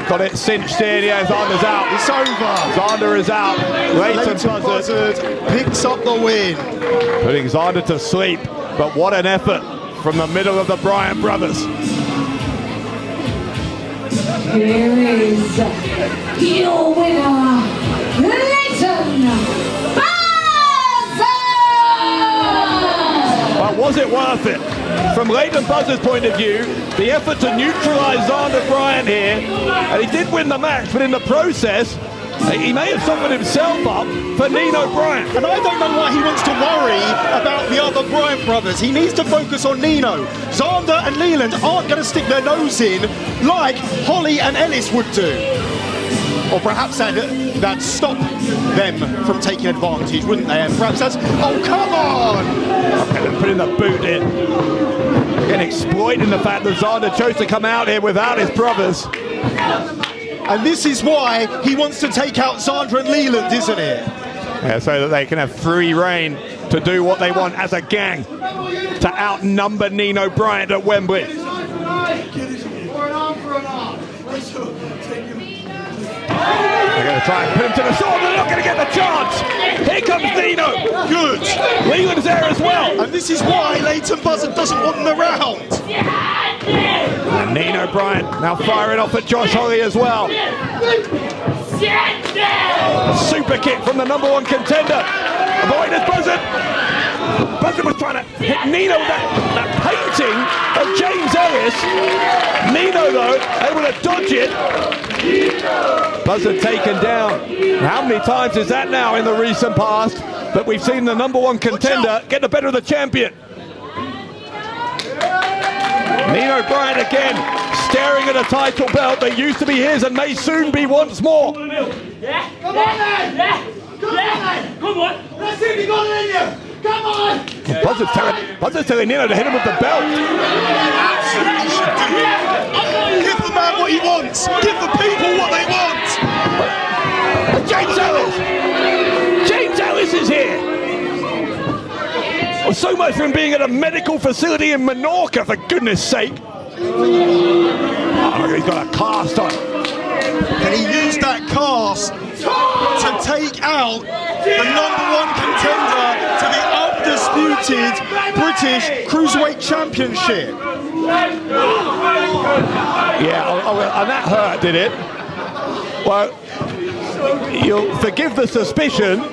Got it cinched in. Yeah, Xander's out. It's over. Xander is out. Leighton Buzzard picks up the win. Putting Xander to sleep. But what an effort from the middle of the Bryant brothers. Here is your winner, Leighton Buzzard! But was it worth it? From Leighton Buzzard's point of view, the effort to neutralise Xander Bryant here, and he did win the match, but in the process, he may have softened himself up for Nino Bryant. And I don't know why he wants to worry about the other Bryant brothers. He needs to focus on Nino. Xander and Leland aren't going to stick their nose in like Holly and Ellis would do. Or perhaps that'd stop them from taking advantage, wouldn't they? And perhaps that's... Oh, come on! Okay, they're putting the boot in. Again, exploiting the fact that Xander chose to come out here without his brothers. And this is why he wants to take out Xander and Leland, isn't it? Yeah, so that they can have free reign to do what they want as a gang, to outnumber Nino Bryant at Wembley. They're going to try and put him to the sword, they're not going to get the chance. Here comes Nino. Good. Leland's there as well. And this is why Leighton Buzzard doesn't want them around. And Nino Bryant now firing off at Josh Holly as well. A super kick from the #1 contender. Avoided Buzzard. Buzzard was trying to hit Nino with that painting of James Ellis. Nino, though, able to dodge it. Buzzard taken down. How many times is that now in the recent past that we've seen the #1 contender get the better of the champion? Nino Bryant again, staring at a title belt that used to be his and may soon be once more. Come on, then! Come on, then! Come on! Let's see if you got it in you! Come on! Buzzard's telling Nino to hit him with the belt. Absolutely should do it. Give the man what he wants. Give the people what they want. James Ellis! James Ellis is here! Oh, so much from being at a medical facility in Menorca, for goodness sake. Oh, he's got a cast on. And he used that cast to take out the #1 contender to the undisputed British Cruiserweight Championship. Yeah, and that hurt, did it? Well, you'll forgive the suspicion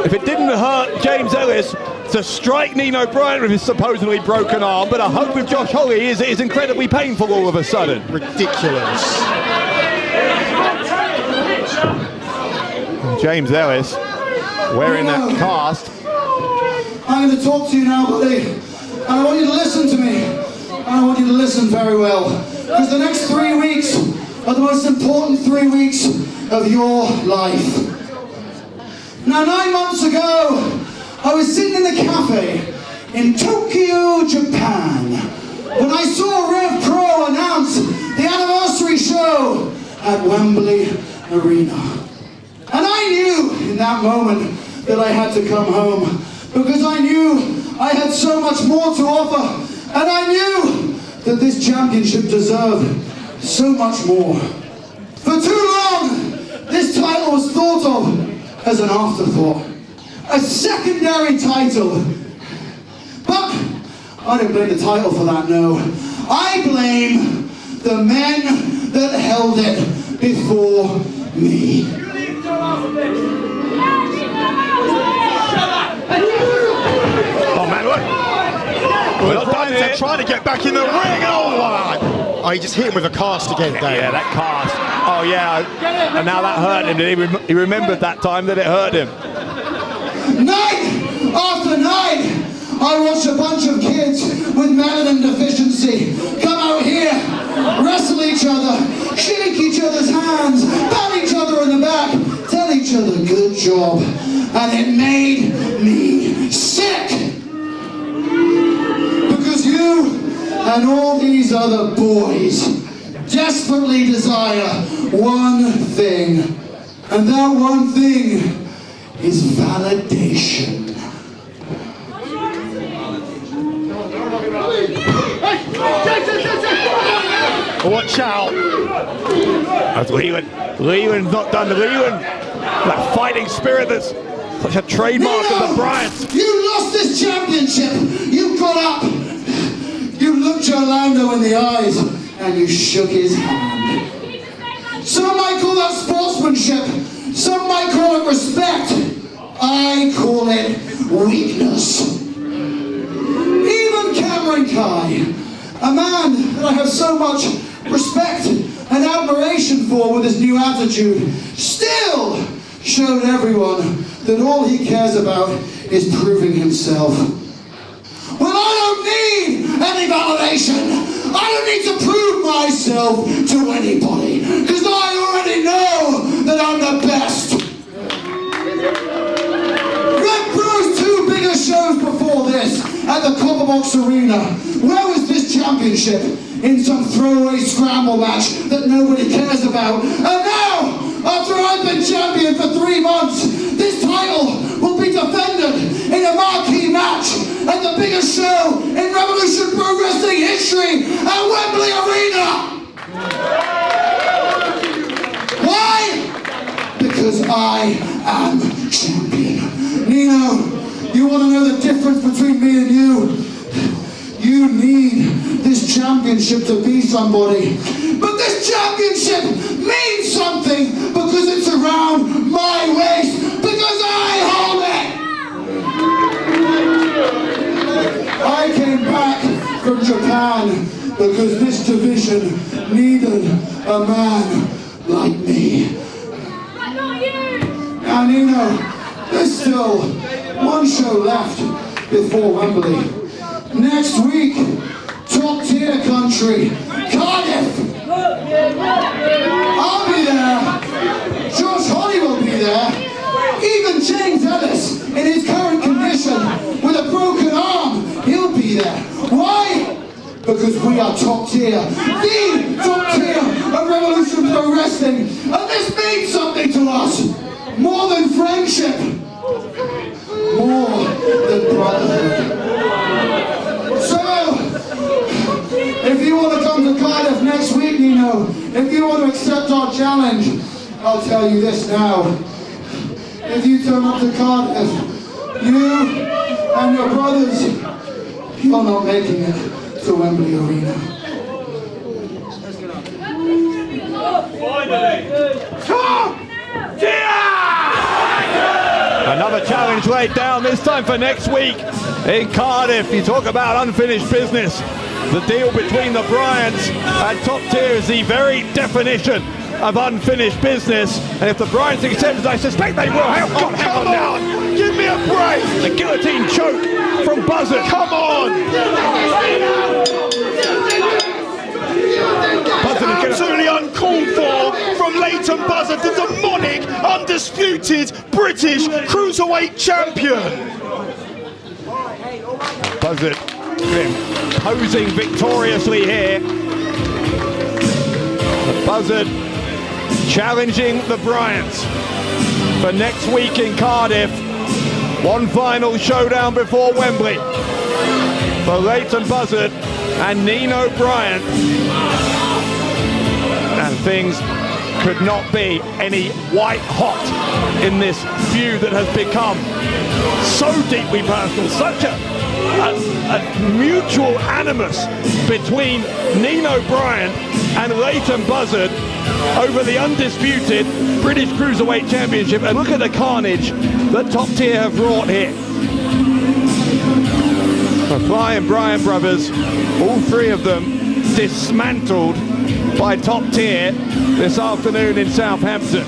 if it didn't hurt James Ellis to strike Nino Bryant with his supposedly broken arm, but a hug with Josh Holly is incredibly painful all of a sudden. Ridiculous. James Ellis wearing that cast. I'm going to talk to you now, buddy, and I want you to listen to me, and I want you to listen very well, because the next 3 weeks are the most important 3 weeks of your life. Now, 9 months ago, I was sitting in the cafe in Tokyo, Japan, when I saw RevPro announce the anniversary show at Wembley Arena. And I knew in that moment that I had to come home, because I knew I had so much more to offer, and I knew that this championship deserved so much more. For too long, this title was thought of as an afterthought, a secondary title. But I don't blame the title for that, no. I blame the men that held it before me. Oh man, look! Well, Bryants are trying to get back in the ring. Oh, he just hit him with a cast again, Dave. Yeah, that cast. Oh yeah, and now that hurt him. He remembered that time that it hurt him. Night after night, I watch a bunch of kids with melanin deficiency come out here, wrestle each other, shake each other's hands, pat each other in the back, tell each other good job, and it made me sick. Because you and all these other boys desperately desire one thing, and that one thing is validation. Watch out. As Leland's not done. Leland, that fighting spirit that's such a trademark of the Bryants. You lost this championship. You got up. You looked Orlando in the eyes and you shook his hand. Some might call that sportsmanship. Some might call it respect. I call it weakness. Even Cameron Kai, a man that I have so much respect and admiration for with his new attitude, still showed everyone that all he cares about is proving himself. Well, I don't need any validation. I don't need to prove myself to anybody, because I already know that I'm the best. RevPro's two biggest shows before this at the Copperbox Arena. Where was this championship? In some throwaway scramble match that nobody cares about. And now, after I've been champion for 3 months, this title will be defended in a marquee match at the biggest show in Revolution Pro Wrestling history at Wembley Arena. Why? Because I am champion. Nino, you want to know the difference between me and you? You need this championship to be somebody. But this championship means something because it's around my waist, because I hold it. I came back from Japan because this division needed a man like me. Now, Nino, there's still one show left before Wembley. Next week, top tier country, Cardiff. I'll be there. Josh Holly will be there. Even James Ellis, in his current condition, with a broken arm, he'll be there. Why? Because we are top tier. The top tier of Revolution Pro Wrestling. And this means something to us. More than friendship. More than brotherhood. So, if you want to come to Cardiff next week, Nino, if you want to accept our challenge, I'll tell you this now. If you turn up to Cardiff, you and your brothers, you're not making it to Wembley Arena. Another challenge laid down, this time for next week in Cardiff. You talk about unfinished business. The deal between the Bryants and top tier is the very definition of unfinished business. And if the Bryants accept it, I suspect they will. Hang on now. Give me a break. The guillotine choke from Buzzard. Come on. Absolutely uncalled for from Leighton Buzzard, the demonic, undisputed British Cruiserweight champion. Buzzard posing victoriously here. Buzzard challenging the Bryants for next week in Cardiff. One final showdown before Wembley for Leighton Buzzard and Nino Bryant. And things could not be any white hot in this feud that has become so deeply personal, such a mutual animus between Nino Bryant and Leighton Buzzard over the undisputed British Cruiserweight Championship. And look at the carnage that top tier have wrought here. The Fly and Bryant brothers, all three of them dismantled by top tier this afternoon in Southampton.